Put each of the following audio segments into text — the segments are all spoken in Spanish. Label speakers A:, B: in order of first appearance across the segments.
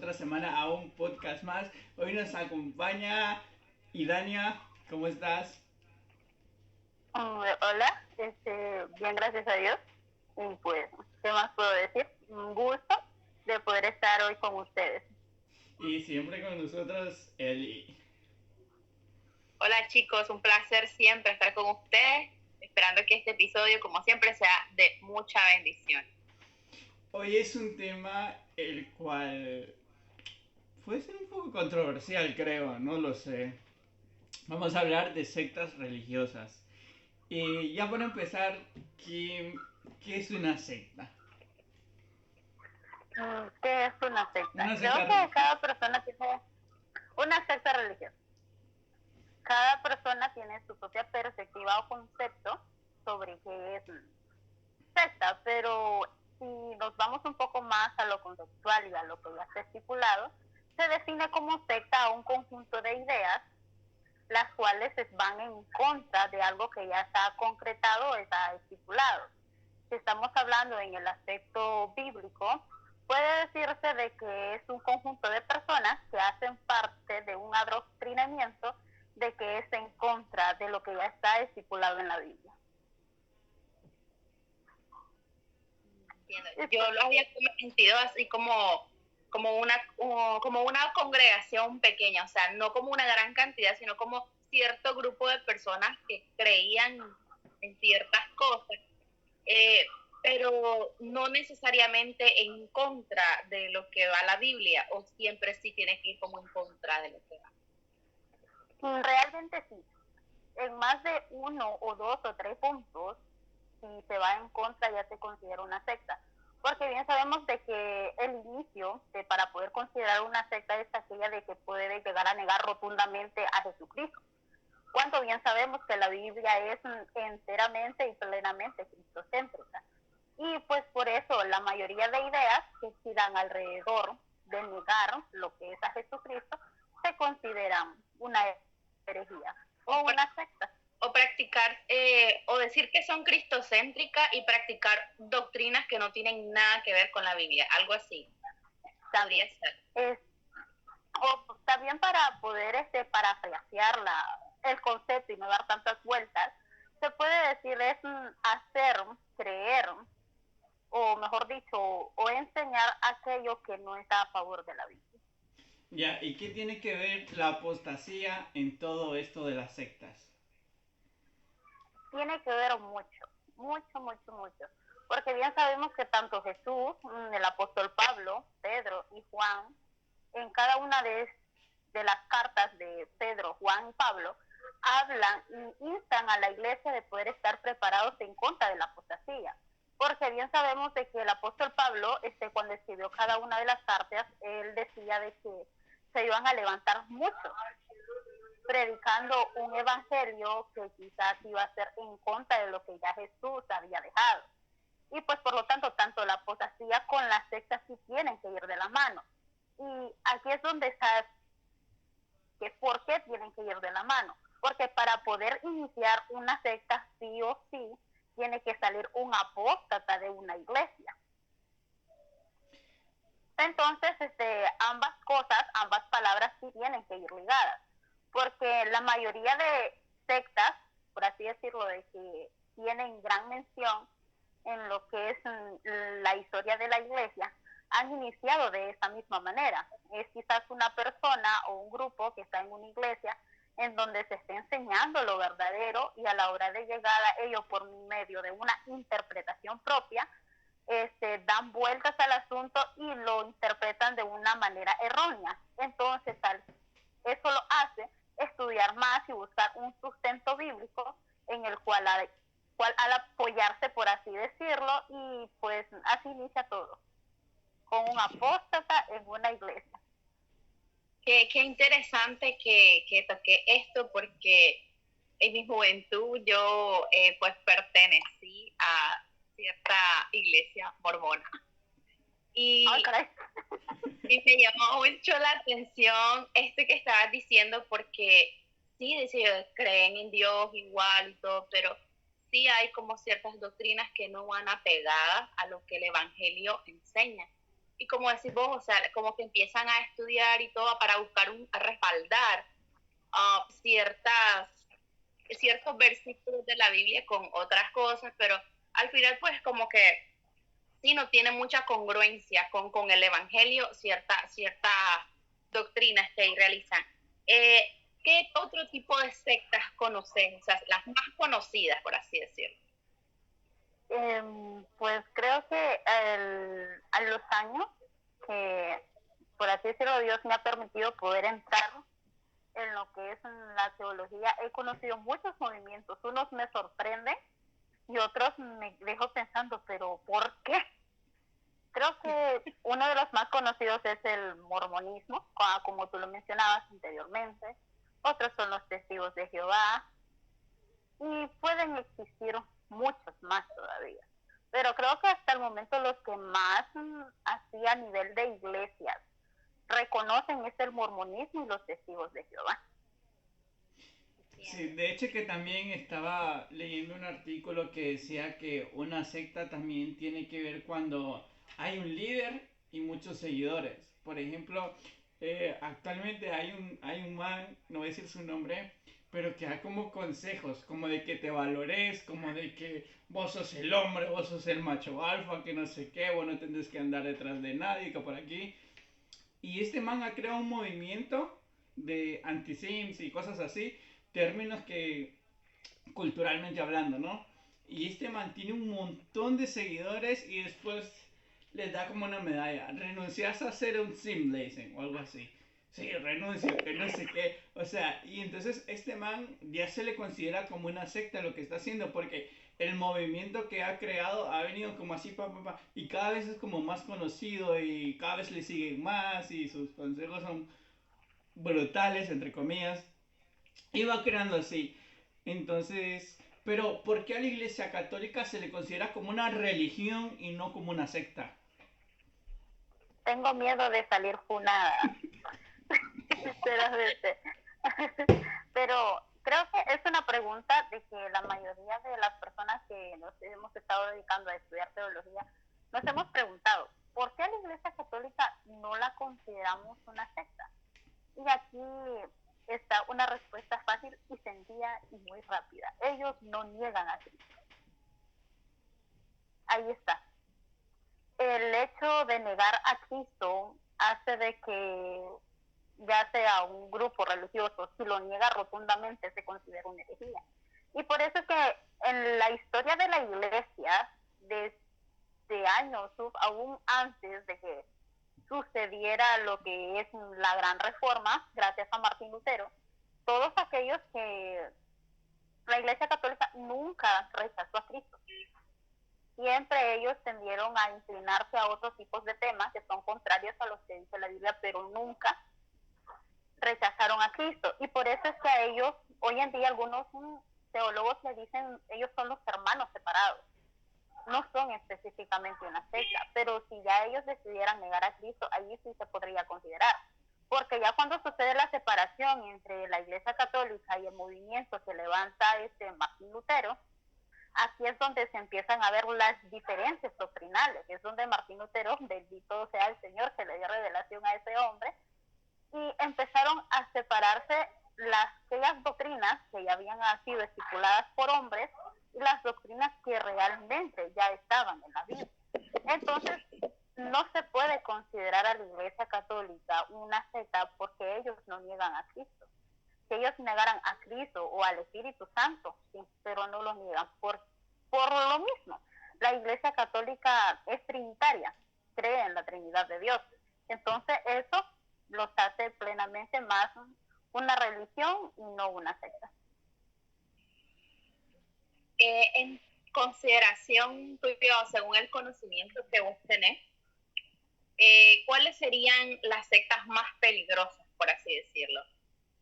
A: otra semana a un podcast más. Hoy nos acompaña Idania, ¿cómo estás?
B: Hola, bien, gracias a Dios. Y pues, ¿qué más puedo decir? Un gusto de poder estar hoy con ustedes.
A: Y siempre con nosotros Eli.
C: Hola chicos, un placer siempre estar con ustedes, esperando que este episodio, como siempre, sea de mucha bendición.
A: Hoy es un tema el cual puede ser un poco controversial, creo, no lo sé. Vamos a hablar de sectas religiosas. Y ya para empezar, ¿qué es una secta?
B: ¿Qué es una secta?
A: Una
B: Creo
A: secta
B: que
A: religiosa.
B: cada persona tiene una secta religiosa. Cada persona tiene su propia perspectiva o concepto sobre qué es secta, pero si nos vamos un poco más a lo conceptual y a lo que ya está estipulado, se define como secta a un conjunto de ideas las cuales van en contra de algo que ya está concretado o está estipulado. Si estamos hablando en el aspecto bíblico, puede decirse de que es un conjunto de personas que hacen parte de un adoctrinamiento de que es en contra de lo que ya está estipulado en la Biblia.
C: Entiendo. Yo lo había sentido así como una congregación pequeña, o sea, no como una gran cantidad, sino como cierto grupo de personas que creían en ciertas cosas, pero no necesariamente en contra de lo que va la Biblia, o siempre sí tiene que ir como en contra de lo que va.
B: Realmente sí. En más de uno o dos o tres puntos, si se va en contra ya se considera una secta. Porque bien sabemos de que el inicio para poder considerar una secta es aquella de que puede llegar a negar rotundamente a Jesucristo. Cuando bien sabemos que la Biblia es enteramente y plenamente cristocéntrica. Y pues por eso la mayoría de ideas que giran alrededor de negar lo que es a Jesucristo se consideran una herejía o una secta.
C: O practicar, o decir que son cristocéntricas y practicar doctrinas que no tienen nada que ver con la Biblia, algo así.
B: También ser. O también para poder parafrasear el concepto y no dar tantas vueltas, se puede decir es hacer, creer, o mejor dicho, o enseñar aquello que no está a favor de la Biblia.
A: Ya, ¿y qué tiene que ver la apostasía en todo esto de las sectas?
B: Tiene que ver mucho, mucho, mucho, mucho. Porque bien sabemos que tanto Jesús, el apóstol Pablo, Pedro y Juan, en cada una de las cartas de Pedro, Juan y Pablo, hablan y instan a la iglesia de poder estar preparados en contra de la apostasía. Porque bien sabemos de que el apóstol Pablo, cuando escribió cada una de las cartas, él decía de que se iban a levantar muchos predicando un evangelio que quizás iba a ser en contra de lo que ya Jesús había dejado. Y pues por lo tanto, tanto la apostasía con las sectas sí tienen que ir de la mano. Y aquí es donde está que por qué tienen que ir de la mano. Porque para poder iniciar una secta sí o sí, tiene que salir un apóstata de una iglesia. Entonces, ambas cosas, ambas palabras sí tienen que ir ligadas. Porque la mayoría de sectas, por así decirlo, de que tienen gran mención en lo que es la historia de la iglesia, han iniciado de esa misma manera. Es quizás una persona o un grupo que está en una iglesia en donde se está enseñando lo verdadero y a la hora de llegar a ello por medio de una interpretación propia, dan vueltas al asunto y lo interpretan de una manera errónea. Entonces, eso lo hace estudiar más y buscar un sustento bíblico en el cual al apoyarse, por así decirlo, y pues así inicia todo, con un apóstata en una iglesia.
C: Qué interesante que toqué esto, porque en mi juventud yo pues pertenecí a cierta iglesia mormona. Y, y me llamó mucho la atención esto que estabas diciendo, porque sí, dice, creen en Dios igual y todo, pero sí hay como ciertas doctrinas que no van apegadas a lo que el Evangelio enseña. y como decís vos, o sea, como que empiezan a estudiar y todo para buscar a respaldar ciertos versículos de la Biblia con otras cosas, pero al final pues como que sí no tiene mucha congruencia con el Evangelio, ciertas doctrinas que ahí realizan. ¿Qué otro tipo de sectas conoces? O sea, las más conocidas, por así decirlo.
B: Pues creo que a los años que, por así decirlo, Dios me ha permitido poder entrar en lo que es la teología, he conocido muchos movimientos. Unos me sorprenden y otros me dejo pensando, pero ¿por qué? Creo que uno de los más conocidos es el mormonismo, como tú lo mencionabas anteriormente. Otros son los testigos de Jehová. Y pueden existir muchos más todavía. Pero creo que hasta el momento los que más, así a nivel de iglesias, reconocen es el mormonismo y los testigos de Jehová.
A: Sí, de hecho que también estaba leyendo un artículo que decía que una secta también tiene que ver cuando hay un líder y muchos seguidores. Por ejemplo, actualmente hay un man, no voy a decir su nombre, pero que da como consejos, como de que te valores, como de que vos sos el hombre, vos sos el macho alfa, que no sé qué, vos no tendés que andar detrás de nadie, que por aquí. Y este man ha creado un movimiento de anti-sims y cosas así, términos que culturalmente hablando, ¿no? Y este man tiene un montón de seguidores y después les da como una medalla. Renuncias a ser un sim, le dicen, o algo así. Sí, renuncio, que no sé qué. O sea, y entonces este man ya se le considera como una secta lo que está haciendo, porque el movimiento que ha creado ha venido como así, y cada vez es como más conocido y cada vez le siguen más y sus consejos son brutales, entre comillas. Y va creando así. Entonces, pero ¿por qué a la Iglesia Católica se le considera como una religión y no como una secta?
B: Tengo miedo de salir funada, sinceramente. Pero creo que es una pregunta de que la mayoría de las personas que nos hemos estado dedicando a estudiar teología nos hemos preguntado, ¿por qué a la Iglesia Católica no la consideramos una secta? Y aquí está una respuesta fácil y sencilla y muy rápida. Ellos no niegan a Cristo. Ahí está. El hecho de negar a Cristo hace de que ya sea un grupo religioso, si lo niega rotundamente se considera una herejía. Y por eso es que en la historia de la iglesia, desde años, aún antes de que sucediera lo que es la gran reforma, gracias a Martín Lutero, todos aquellos que la Iglesia Católica nunca rechazó a Cristo. Siempre ellos tendieron a inclinarse a otros tipos de temas que son contrarios a los que dice la Biblia, pero nunca rechazaron a Cristo. Y por eso es que a ellos, hoy en día algunos teólogos le dicen, ellos son los hermanos separados. No son específicamente una secta, pero si ya ellos decidieran negar a Cristo, allí sí se podría considerar. Porque ya cuando sucede la separación entre la Iglesia Católica y el movimiento que levanta Martín Lutero, aquí es donde se empiezan a ver las diferencias doctrinales. Es donde Martín Lutero, bendito sea el Señor, que le dio revelación a ese hombre, y empezaron a separarse aquellas doctrinas que ya habían sido estipuladas por hombres y las doctrinas que realmente ya estaban en la Biblia. Entonces, no se puede considerar a la Iglesia Católica una secta porque ellos no niegan a Cristo. Si ellos negaran a Cristo o al Espíritu Santo, sí, pero no lo niegan por lo mismo. La Iglesia Católica es trinitaria, cree en la Trinidad de Dios. Entonces, eso los hace plenamente más una religión y no una secta.
C: En consideración tuya, según el conocimiento que vos tenés, ¿cuáles serían las sectas más peligrosas, por así decirlo?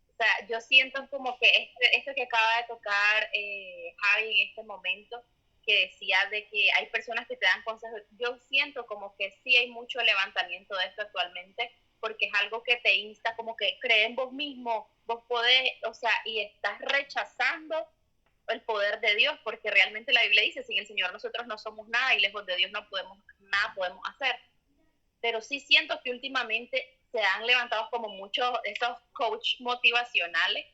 C: O sea, yo siento como que esto que acaba de tocar Javi en este momento, que decía de que hay personas que te dan consejos, yo siento como que sí hay mucho levantamiento de esto actualmente, porque es algo que te insta como que cree en vos mismo, vos podés, o sea, y estás rechazando el poder de Dios, porque realmente la Biblia dice, sin el Señor nosotros no somos nada y lejos de Dios no podemos hacer. pero sí siento que últimamente se han levantado como muchos esos coach motivacionales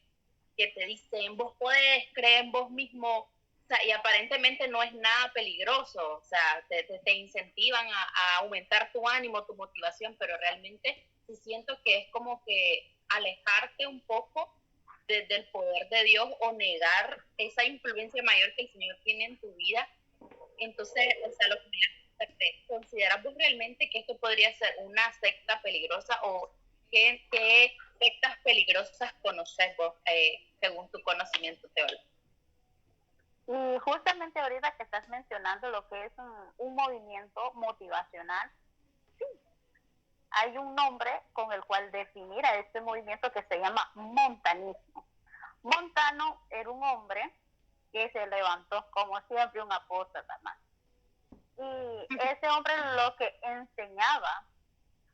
C: que te dicen, vos podés, creer en vos mismo, o sea, y aparentemente no es nada peligroso, o sea, te incentivan a aumentar tu ánimo, tu motivación, pero realmente sí siento que es como que alejarte un poco del poder de Dios o negar esa influencia mayor que el Señor tiene en tu vida. Entonces, o sea, lo que me ¿consideras vos realmente que esto podría ser una secta peligrosa o qué sectas peligrosas conoces vos según tu conocimiento teórico?
B: Y justamente ahorita que estás mencionando lo que es un movimiento motivacional, sí, hay un nombre con el cual definir a este movimiento que se llama montanismo. Montano era un hombre que se levantó como siempre un apóstata más. Y ese hombre lo que enseñaba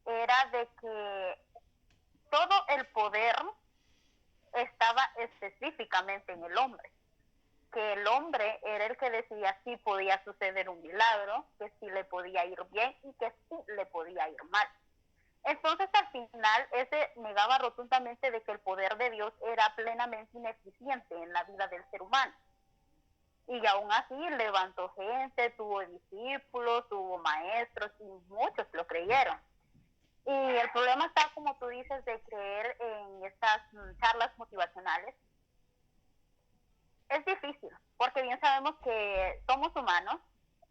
B: era de que todo el poder estaba específicamente en el hombre, que el hombre era el que decía si podía suceder un milagro, que sí le podía ir bien y que sí le podía ir mal. Entonces al final ese negaba rotundamente de que el poder de Dios era plenamente ineficiente en la vida del ser humano. Y aún así levantó gente, tuvo discípulos, tuvo maestros y muchos lo creyeron. Y el problema está, como tú dices, de creer en estas charlas motivacionales. Es difícil, porque bien sabemos que somos humanos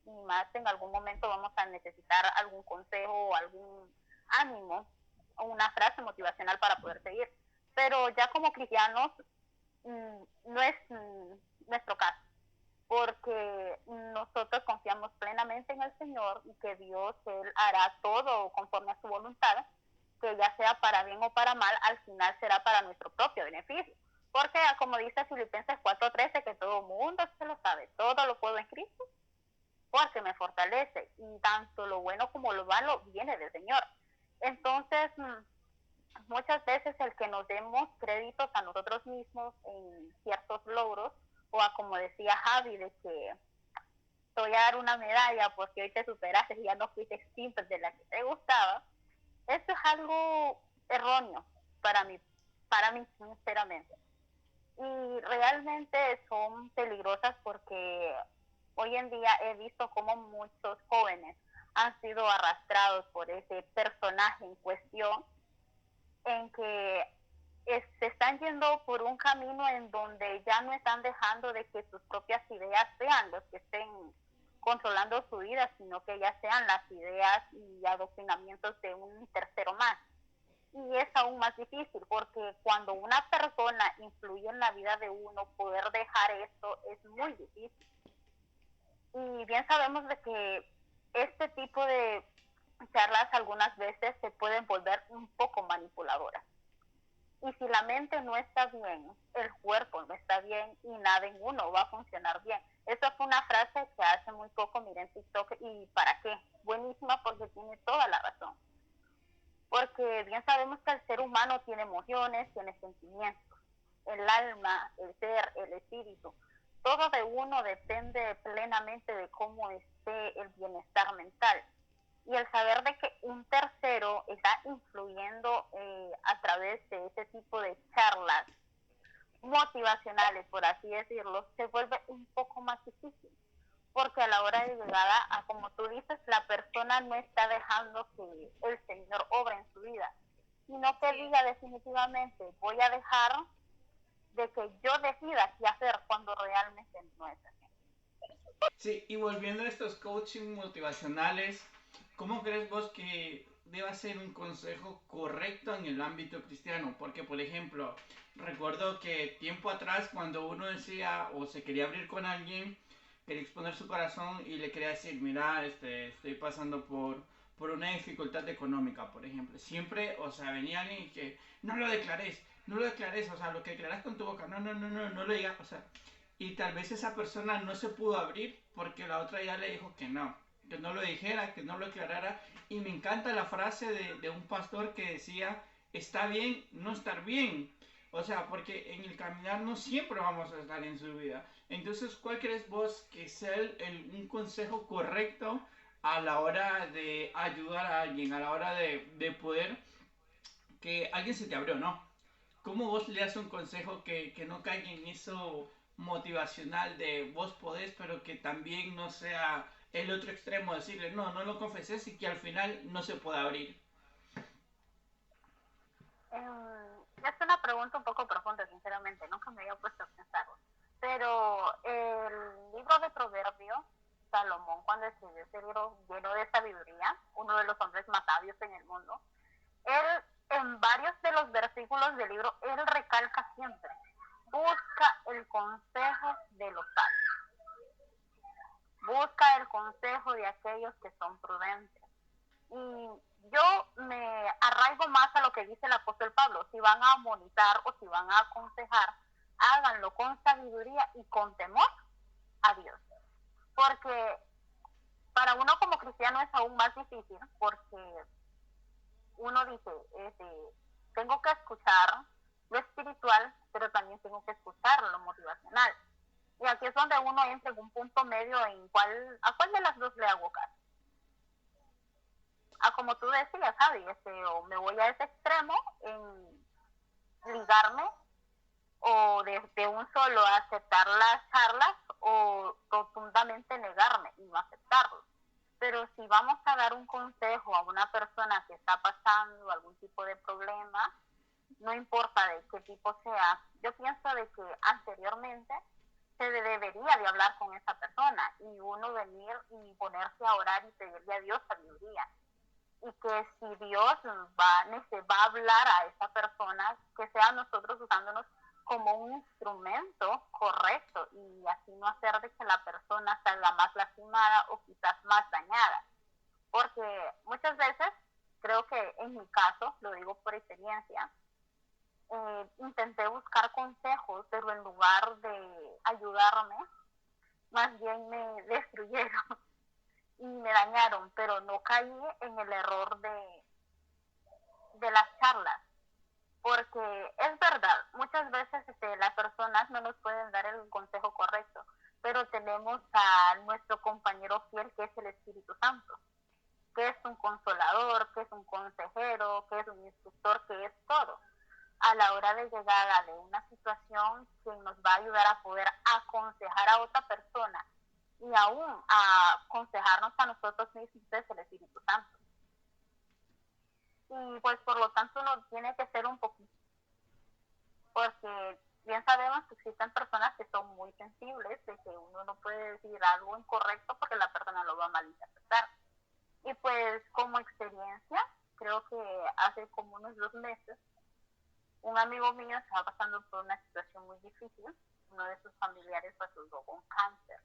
B: y más en algún momento vamos a necesitar algún consejo o algún ánimo o una frase motivacional para poder seguir. Pero ya como cristianos no es nuestro caso, porque nosotros confiamos plenamente en el Señor y que Dios, Él hará todo conforme a su voluntad, que ya sea para bien o para mal, al final será para nuestro propio beneficio. Porque como dice Filipenses 4:13, que todo mundo se lo sabe, todo lo puedo en Cristo, porque me fortalece, y tanto lo bueno como lo malo viene del Señor. Entonces, muchas veces el que nos demos créditos a nosotros mismos en ciertos logros, o a como decía Javi, de que te voy a dar una medalla porque hoy te superaste y ya no fuiste simple de la que te gustaba, eso es algo erróneo para mí sinceramente. Y realmente son peligrosas porque hoy en día he visto como muchos jóvenes han sido arrastrados por ese personaje en cuestión, en que se están yendo por un camino en donde ya no están dejando de que sus propias ideas sean los que estén controlando su vida, sino que ya sean las ideas y adoctrinamientos de un tercero más. Y es aún más difícil porque cuando una persona influye en la vida de uno, poder dejar esto es muy difícil. Y bien sabemos de que este tipo de charlas algunas veces se pueden volver un poco manipuladoras. Y si la mente no está bien, el cuerpo no está bien y nada en uno va a funcionar bien. Esa fue una frase que hace muy poco miré en TikTok y ¿para qué? Buenísima porque tiene toda la razón. Porque bien sabemos que el ser humano tiene emociones, tiene sentimientos. El alma, el ser, el espíritu. Todo de uno depende plenamente de cómo esté el bienestar mental. Y el saber de que un tercero está influyendo a través de ese tipo de charlas motivacionales, por así decirlo, se vuelve un poco más difícil. Porque a la hora de llegada, como tú dices, la persona no está dejando que el Señor obre en su vida, sino que diga definitivamente, voy a dejar de que yo decida qué hacer cuando realmente no es así.
A: Sí, y volviendo a estos coaching motivacionales, ¿cómo crees vos que deba ser un consejo correcto en el ámbito cristiano? Porque, por ejemplo, recuerdo que tiempo atrás cuando uno decía o se quería abrir con alguien, quería exponer su corazón y le quería decir, mira, estoy pasando por una dificultad económica, por ejemplo. Siempre, o sea, venía alguien y que, no lo declares, o sea, lo que declaras con tu boca, no lo digas, o sea, y tal vez esa persona no se pudo abrir porque la otra ya le dijo que no lo dijera, que no lo declarara. Y me encanta la frase de un pastor que decía, está bien no estar bien. O sea, porque en el caminar no siempre vamos a estar en su vida. Entonces, ¿cuál crees vos que sea un consejo correcto a la hora de ayudar a alguien, a la hora de poder que alguien se te abrió, ¿no? ¿Cómo vos le das un consejo que no caiga en eso motivacional de vos podés, pero que también no sea el otro extremo, decirle, no, no lo confeses y que al final no se pueda abrir?
B: Es una pregunta un poco profunda, sinceramente, nunca me había puesto a pensarlo. Pero el libro de Proverbios, Salomón, cuando escribió ese libro lleno de sabiduría, uno de los hombres más sabios en el mundo, él en varios de los versículos del libro, él recalca siempre, busca el consejo de los sabios, busca el consejo de aquellos que son prudentes. Y yo me arraigo más a lo que dice el apóstol Pablo, si van a amonestar o si van a aconsejar, háganlo con sabiduría y con temor a Dios. Porque para uno como cristiano es aún más difícil, porque uno dice, tengo que escuchar lo espiritual, pero también tengo que escuchar lo motivacional. Y aquí es donde uno entra en un punto medio en a cuál de las dos le hago caso. Como tú decías, Javi, o me voy a ese extremo en ligarme o de un solo aceptar las charlas o rotundamente negarme y no aceptarlo. Pero si vamos a dar un consejo a una persona que está pasando algún tipo de problema, no importa de qué tipo sea, yo pienso de que anteriormente se debería de hablar con esa persona y uno venir y ponerse a orar y pedirle a Dios sabiduría. Y que si Dios va a hablar a esa persona, que sea nosotros usándonos como un instrumento correcto y así no hacer de que la persona salga más lastimada o quizás más dañada. Porque muchas veces, creo que en mi caso, lo digo por experiencia, intenté buscar consejos, pero en lugar de ayudarme, más bien me destruyeron y me dañaron, pero no caí en el error de las charlas, porque es verdad, muchas veces las personas no nos pueden dar el consejo correcto, pero tenemos a nuestro compañero fiel que es el Espíritu Santo, que es un consolador, que es un consejero, que es un instructor, que es todo. A la hora de llegar a una situación, quien nos va a ayudar a poder aconsejar a otra persona y aún a aconsejarnos a nosotros mismos es el Espíritu Santo. Y pues por lo tanto uno tiene que ser un poquito, porque bien sabemos que existen personas que son muy sensibles, de que uno no puede decir algo incorrecto porque la persona lo va a malinterpretar. Y pues como experiencia, creo que hace como unos 2 meses, un amigo mío estaba pasando por una situación muy difícil, uno de sus familiares pasó con cáncer.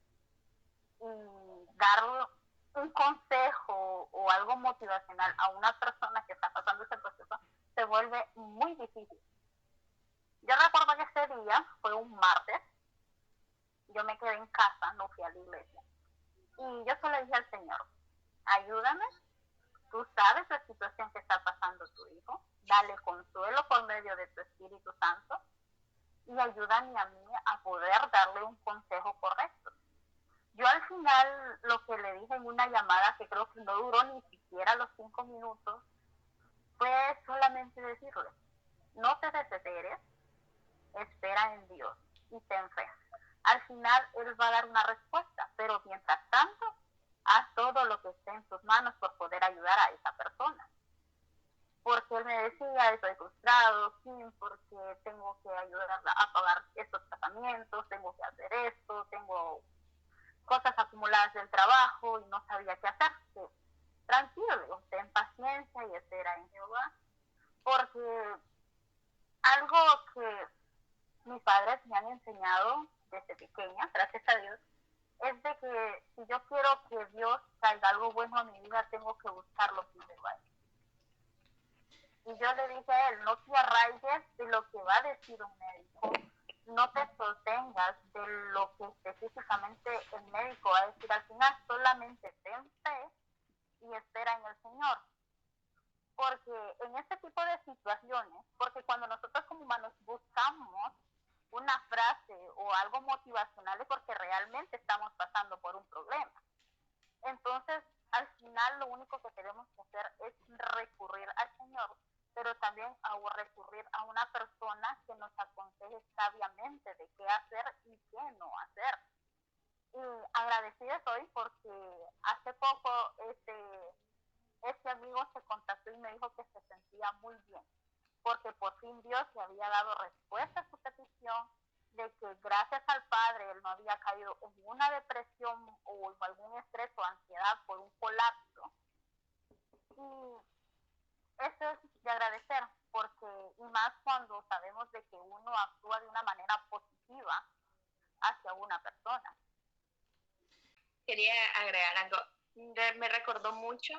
B: Y dar un consejo o algo motivacional a una persona que está pasando ese proceso se vuelve muy difícil. Yo recuerdo que ese día fue un martes, yo me quedé en casa, no fui a la iglesia, y yo solo dije al Señor, ayúdame, tú sabes la situación que está pasando tu hijo, dale consuelo por medio de tu Espíritu Santo y ayúdame a mí a poder darle un consejo correcto. Yo al final lo que le dije en una llamada que creo que no duró ni siquiera los 5 minutos fue solamente decirle, no te desesperes, espera en Dios y ten fe. Al final Él va a dar una respuesta, pero mientras tanto, haz todo lo que esté en tus manos por poder ayudar a esa persona. Porque Él me decía, estoy frustrado, sí, porque tengo que ayudarla a pagar estos tratamientos, tengo que hacer esto, tengo cosas acumuladas del trabajo y no sabía qué hacer. Sí, tranquilo, ten paciencia y espera en Jehová, porque algo que mis padres me han enseñado desde pequeña, gracias a Dios, es de que si yo quiero que Dios traiga algo bueno a mi vida, tengo que buscarlo primero a Él. Y yo le dije a él, no te arraigues de lo que va a decir un médico, no te sostengas de lo que específicamente el médico va a decir al final, solamente ten fe y espera en el Señor. Porque en este tipo de situaciones, porque cuando nosotros como humanos buscamos una frase o algo motivacional es porque realmente estamos pasando por un problema. Entonces, al final lo único que tenemos que hacer es recurrir al Señor, pero también a recurrir a una persona que nos aconseje sabiamente de qué hacer y qué no hacer. Y agradecida estoy porque hace poco este amigo se contactó y me dijo que se sentía muy bien, porque por fin Dios le había dado respuesta a su petición, de que gracias al Padre él no había caído en una depresión o en algún estrés o ansiedad por un colapso. Y eso es de agradecer, porque y más cuando sabemos de que uno actúa de una manera positiva hacia una persona.
C: Quería agregar algo. Me recordó mucho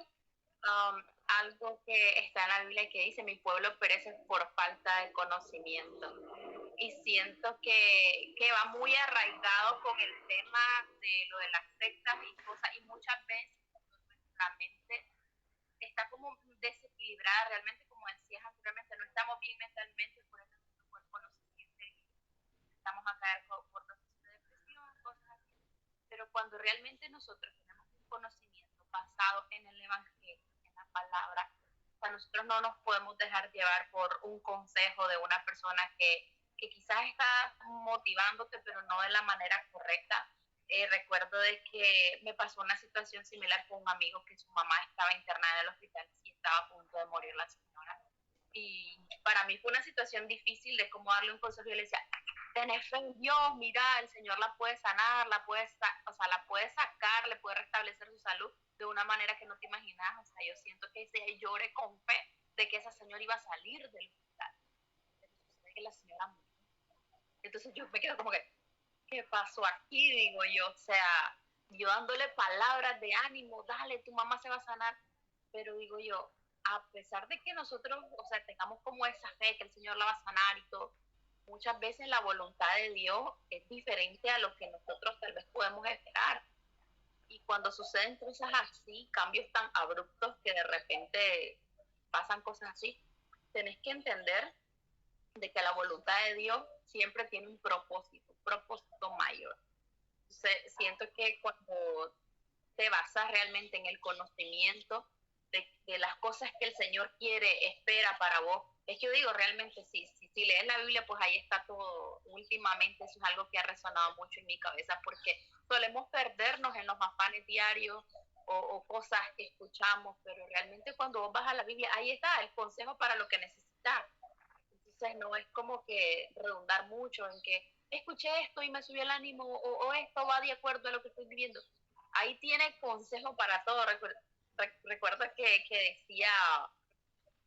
C: algo que está en la Biblia que dice: mi pueblo perece por falta de conocimiento. Y siento que va muy arraigado con el tema de lo de las sectas y cosas, y muchas veces nuestra mente está como desequilibrada realmente, como decías anteriormente, no estamos bien mentalmente, por eso nuestro cuerpo no se siente bien, estamos a caer por procesos de depresión, cosas así. Pero cuando realmente nosotros tenemos un conocimiento basado en el Evangelio, en la palabra, o sea, nosotros no nos podemos dejar llevar por un consejo de una persona que quizás está motivándote, pero no de la manera correcta. Recuerdo de que me pasó una situación similar con un amigo que su mamá estaba internada en el hospital y estaba a punto de morir la señora. Y para mí fue una situación difícil de cómo darle un consejo. Yo le decía: tenés fe en Dios, mira, el Señor la puede sanar, la puede sacar, le puede restablecer su salud de una manera que no te imaginas. O sea, yo siento que lloré con fe de que esa señora iba a salir del hospital. Pero sucede que la señora murió. Entonces yo me quedo como que, ¿qué pasó aquí? Digo yo, o sea, yo dándole palabras de ánimo, dale, tu mamá se va a sanar. Pero digo yo, a pesar de que nosotros, o sea, tengamos como esa fe que el Señor la va a sanar y todo, muchas veces la voluntad de Dios es diferente a lo que nosotros tal vez podemos esperar. Y cuando suceden cosas así, cambios tan abruptos que de repente pasan cosas así, tenés que entender de que la voluntad de Dios siempre tiene un propósito mayor. Entonces, siento que cuando te basas realmente en el conocimiento de las cosas que el Señor quiere, espera para vos, es que yo digo, realmente si lees la Biblia, pues ahí está todo. Últimamente eso es algo que ha resonado mucho en mi cabeza, porque solemos perdernos en los afanes diarios o cosas que escuchamos, pero realmente cuando vos vas a la Biblia, ahí está el consejo para lo que necesitas. Entonces no es como que redundar mucho en que escuché esto y me subió el ánimo, o esto va de acuerdo a lo que estoy viviendo. Ahí tiene consejo para todo. Recuerdo que decía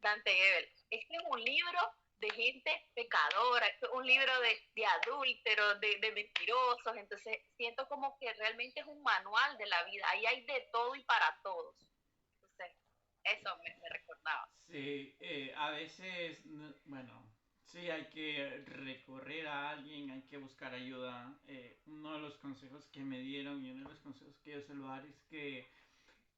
C: Dante Gebel, este es un libro de gente pecadora, este es un libro de adúlteros, de mentirosos. Entonces siento como que realmente es un manual de la vida. Ahí hay de todo y para todos. Entonces eso me recordaba.
A: Sí, a veces, bueno, sí hay que recurrir a alguien, hay que buscar ayuda. Uno de los consejos que me dieron y uno de los consejos que yo suelo dar es que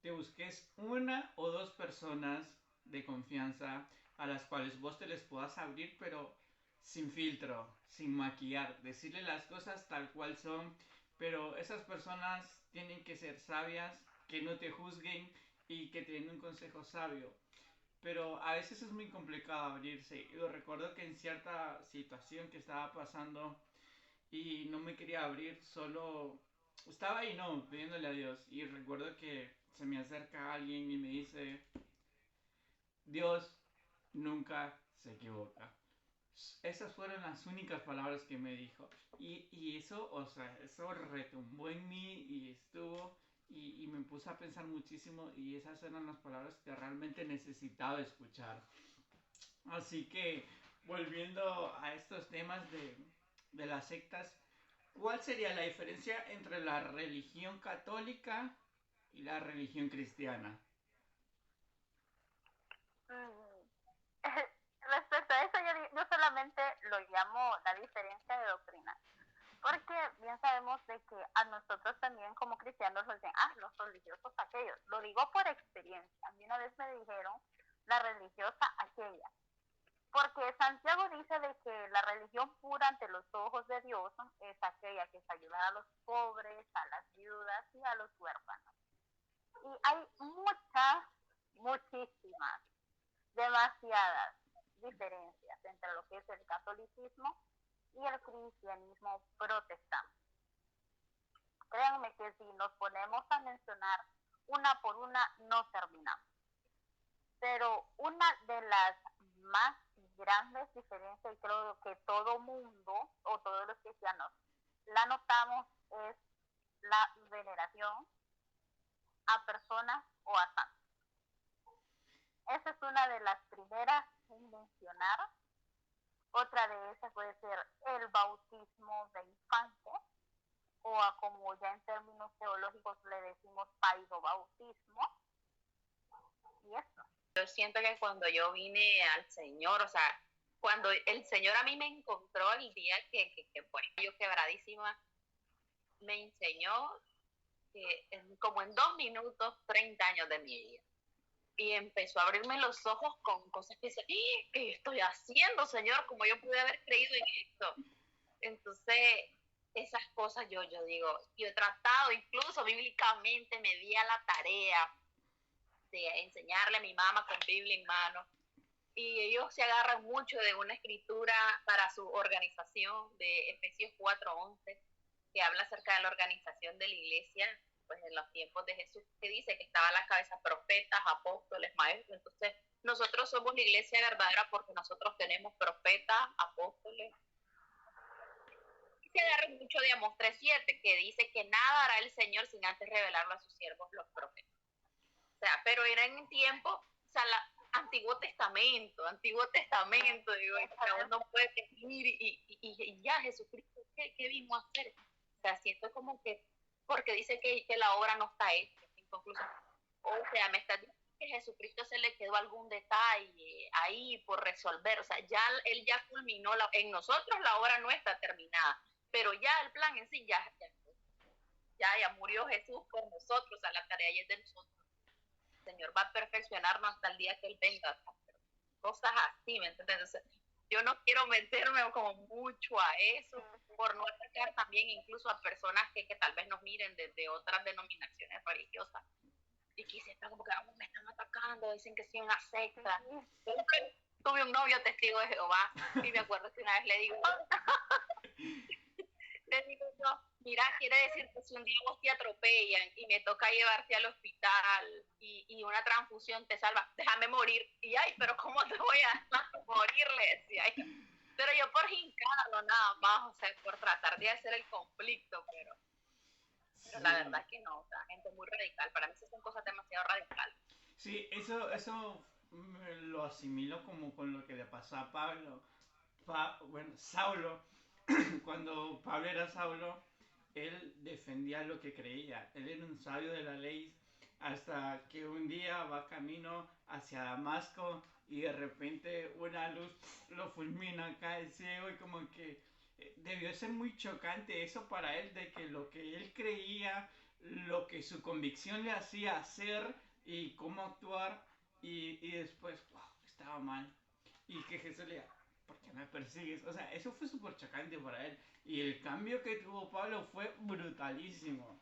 A: te busques una o dos personas de confianza a las cuales vos te les puedas abrir, pero sin filtro, sin maquillar, decirle las cosas tal cual son, pero esas personas tienen que ser sabias, que no te juzguen y que te den un consejo sabio. Pero a veces es muy complicado abrirse. Yo recuerdo que en cierta situación que estaba pasando y no me quería abrir, solo estaba ahí, no, pidiéndole a Dios. Y recuerdo que se me acerca alguien y me dice: Dios nunca se equivoca. Esas fueron las únicas palabras que me dijo. Y eso, o sea, eso retumbó en mí y estuvo. Y me puse a pensar muchísimo. Y esas eran las palabras que realmente necesitaba escuchar. Así que, volviendo a estos temas de las sectas, ¿cuál sería la diferencia entre la religión católica y la religión cristiana?
B: Respecto a eso, yo solamente lo llamo la diferencia de doctrina, porque bien sabemos de que a nosotros también como cristianos nos dicen, los religiosos aquellos. Lo digo por experiencia. A mí una vez me dijeron la religiosa aquella, porque Santiago dice de que la religión pura ante los ojos de Dios es aquella que es ayudar a los pobres, a las viudas y a los huérfanos. Y hay mucha demasiadas diferencias entre lo que es el catolicismo y el cristianismo protestante. Créanme que si nos ponemos a mencionar una por una no terminamos. Pero una de las más grandes diferencias, y creo que todo mundo o todos los cristianos la notamos, es la veneración a personas o a santos. Esa es una de las primeras en mencionar. Otra de esas puede ser el bautismo de infante, o a como ya en términos teológicos le decimos paidobautismo. Y eso.
C: Yo siento que cuando yo vine al Señor, o sea, cuando el Señor a mí me encontró el día que pues yo quebradísima, me enseñó que como en 2 minutos, 30 años de mi vida. Y empezó a abrirme los ojos con cosas que decía, ¿qué estoy haciendo, Señor? ¿Cómo yo pude haber creído en esto? Entonces, esas cosas yo digo, yo he tratado, incluso bíblicamente me di a la tarea de enseñarle a mi mamá con Biblia en mano. Y ellos se agarran mucho de una escritura para su organización de Efesios 4:11, que habla acerca de la organización de la iglesia, pues en los tiempos de Jesús, que dice que estaba a la cabeza profetas, apóstoles, maestros. Entonces, nosotros somos la iglesia verdadera porque nosotros tenemos profetas, apóstoles. Y se agarran mucho de Amós 3:7, que dice que nada hará el Señor sin antes revelarlo a sus siervos, los profetas. O sea, pero era en un tiempo, o sea, Antiguo Testamento, digo, o sea, uno puede decir y ya, Jesucristo, ¿qué vino a hacer? O sea, siento como que, porque dice que la obra no está hecha, en conclusión. O sea, me está diciendo que a Jesucristo se le quedó algún detalle ahí por resolver, o sea, él ya culminó, en nosotros la obra no está terminada, pero ya el plan en sí ya murió Jesús por nosotros, o sea, la tarea ya es de nosotros. El Señor va a perfeccionarnos hasta el día que Él venga, cosas así, ¿me entiendes? Entonces, yo no quiero meterme como mucho a eso, por no atacar también incluso a personas que tal vez nos miren desde otras denominaciones religiosas, y que sientan como que me están atacando, dicen que soy una secta. Tuve un novio testigo de Jehová, y me acuerdo que una vez le digo yo, mira, quiere decir que si un día vos te atropellan y me toca llevarte al hospital y una transfusión te salva, déjame morir. Y ay, pero ¿cómo te voy a morir? Le decía. Pero yo por jincarlo nada más, o sea, por tratar de hacer el conflicto, pero sí. La verdad es que no, o sea, gente muy radical. Para mí esas son cosas demasiado radicales.
A: Sí, eso lo asimilo como con lo que le pasó a Pablo. Saulo, cuando Pablo era Saulo, él defendía lo que creía. Él era un sabio de la ley hasta que un día va camino hacia Damasco y de repente una luz lo fulmina, cae ciego y como que debió ser muy chocante eso para él, de que lo que él creía, lo que su convicción le hacía hacer y cómo actuar y después, wow, estaba mal. Y que Jesús le diga, ¿por qué me persigues? O sea, eso fue súper chocante para él. Y el cambio que tuvo Pablo fue brutalísimo.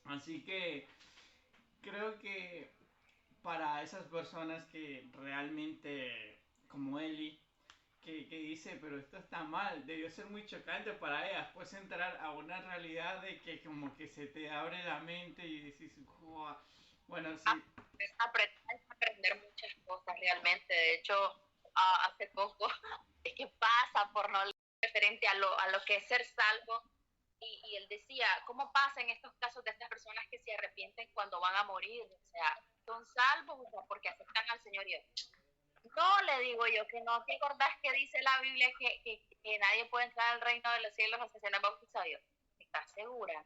A: Así que creo que para esas personas que realmente, como Eli, que dice, pero esto está mal, debió ser muy chocante para ellas, pues entrar a una realidad de que como que se te abre la mente y decís, wow. Bueno, sí.
C: Aprender muchas cosas realmente. De hecho, hace poco, es que pasa por no leer referente a lo que es ser salvo, y él decía, ¿cómo pasa en estos casos de estas personas que se arrepienten cuando van a morir? O sea, son salvos, o sea, porque aceptan al Señor. Y no, le digo yo, que no te acordás que dice la Biblia que nadie puede entrar al reino de los cielos hasta ser bautizado. ¿Estás segura?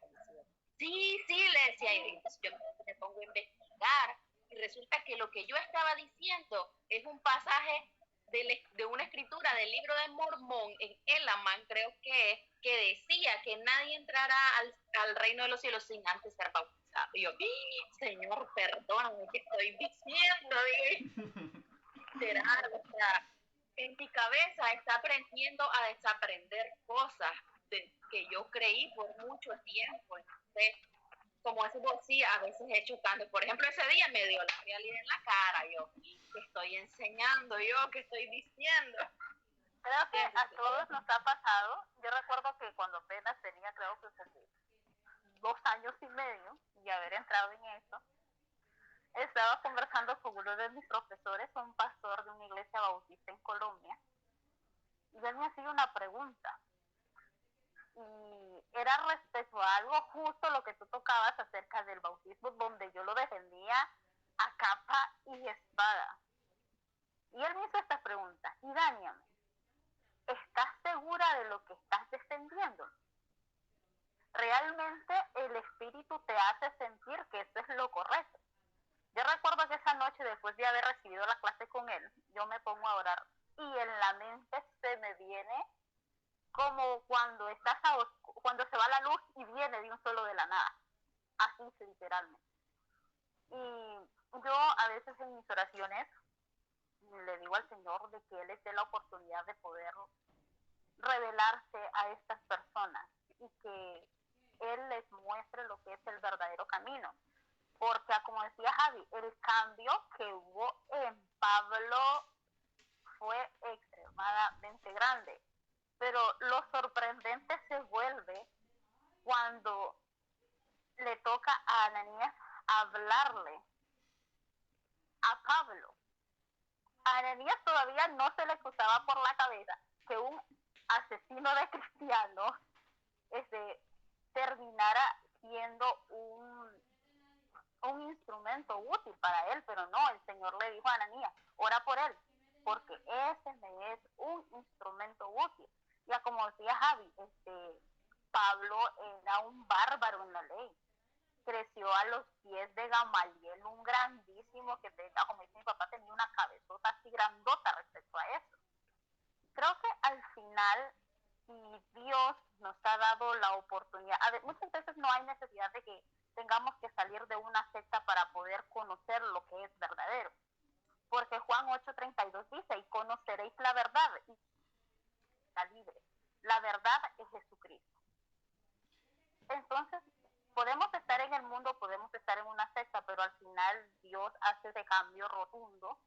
C: Sí, le decía yo. Entonces yo me pongo a investigar y resulta que lo que yo estaba diciendo es un pasaje de una escritura del libro de Mormón en Elamán, creo que decía que nadie entrará al reino de los cielos sin antes ser bautizado. Y yo, Señor, perdóname, ¿qué estoy diciendo? Literal, o sea, en mi cabeza está aprendiendo a desaprender cosas que yo creí por mucho tiempo. Entonces, como ese sí, a veces es chocante. Por ejemplo, ese día me dio la realidad en la cara, yo, ¿qué estoy enseñando yo? ¿Qué estoy diciendo?
B: Creo que a todos nos ha pasado. Yo recuerdo que cuando apenas tenía, creo que como 2 años y medio y haber entrado en esto, estaba conversando con uno de mis profesores, un pastor de una iglesia bautista en Colombia, y él me hacía una pregunta. Y era respecto a algo justo lo que tú tocabas acerca del bautismo, donde yo lo defendía a capa y espada. Y él me hizo esta pregunta: y Daniel, ¿estás segura de lo que estás defendiendo? ¿Realmente el Espíritu te hace sentir que eso es lo correcto? Yo recuerdo que esa noche, después de haber recibido la clase con él, yo me pongo a orar y en la mente se me viene como cuando cuando se va la luz y viene de un solo de la nada, así literalmente. Y yo a veces en mis oraciones le digo al Señor de que Él les dé la oportunidad de poder revelarse a estas personas y que Él les muestre lo que es el verdadero camino. Porque, como decía Javi, el cambio que hubo en Pablo fue extremadamente grande. Pero lo sorprendente se vuelve cuando le toca a Ananías hablarle a Pablo. A Ananías todavía no se le cruzaba por la cabeza que un asesino de cristianos terminara siendo un instrumento útil para él, pero no, el Señor le dijo a Ananías: ora por él, porque ese me es un instrumento útil. Ya como decía Javi, Pablo era un bárbaro en la ley, creció a los pies de Gamaliel, un grandísimo que, como dice mi papá, tenía una cabezota así grandota respecto a eso. Creo que al final, si Dios nos ha dado la oportunidad, muchas veces no hay necesidad de que tengamos que salir de una secta para poder conocer lo que es verdadero. Porque Juan 8:32 dice: y conoceréis la verdad y será libre. La verdad es Jesucristo. Entonces, podemos estar en el mundo, podemos estar en una secta, pero al final Dios hace ese cambio rotundo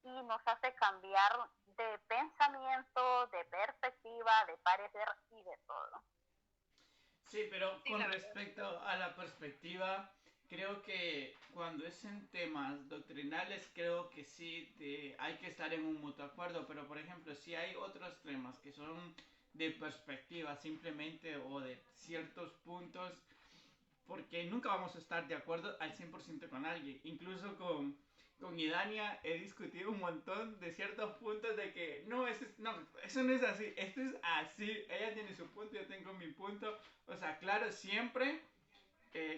B: y nos hace cambiar de pensamiento, de perspectiva, de parecer y de todo.
A: Sí, pero con respecto a la perspectiva, creo que cuando es en temas doctrinales, creo que sí hay que estar en un mutuo acuerdo, pero por ejemplo, si hay otros temas que son de perspectiva simplemente o de ciertos puntos, porque nunca vamos a estar de acuerdo al 100% con alguien, incluso con Idania he discutido un montón de ciertos puntos de que no, eso no es así, esto es así, ella tiene su punto, yo tengo mi punto, o sea, claro, siempre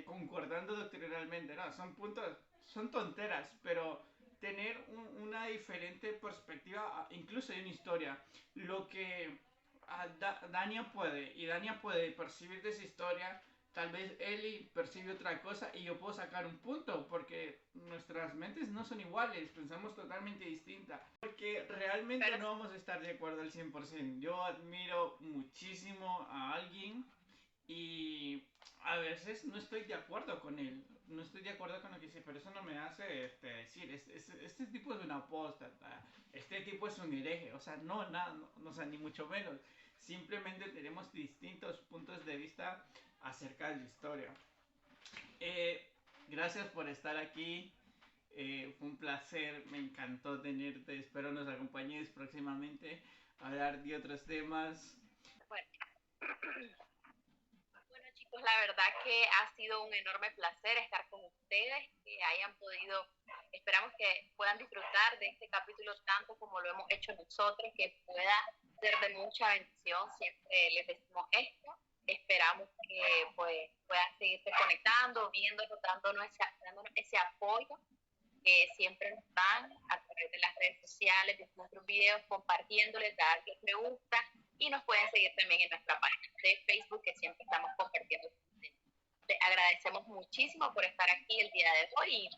A: concordando doctrinalmente, ¿no? Son puntos, son tonteras, pero tener una diferente perspectiva, incluso de una historia, lo que Dania puede, y Dania puede percibir de esa historia, tal vez Eli percibe otra cosa y yo puedo sacar un punto, porque nuestras mentes no son iguales, pensamos totalmente distinta. Porque realmente no vamos a estar de acuerdo al 100%. Yo admiro muchísimo a alguien y a veces no estoy de acuerdo con él, no estoy de acuerdo con lo que dice, pero eso no me hace decir, este tipo es un apóstata, este tipo es un hereje, o sea, no, nada, no, o sea, ni mucho menos. Simplemente tenemos distintos puntos de vista acerca de la historia. Gracias por estar aquí. Fue un placer, me encantó tenerte. Espero nos acompañes próximamente a hablar de otros temas.
C: Bueno. Bueno, chicos, la verdad que ha sido un enorme placer estar con ustedes, que hayan podido, esperamos que puedan disfrutar de este capítulo tanto como lo hemos hecho nosotros, que pueda ser de mucha bendición. Siempre les decimos esto. Esperamos que pues puedan seguirse conectando, viéndonos, dándonos ese apoyo que siempre nos dan a través de las redes sociales, de nuestros videos, compartiéndoles, darles me gusta, y nos pueden seguir también en nuestra página de Facebook, que siempre estamos compartiendo. Te agradecemos muchísimo por estar aquí el día de hoy y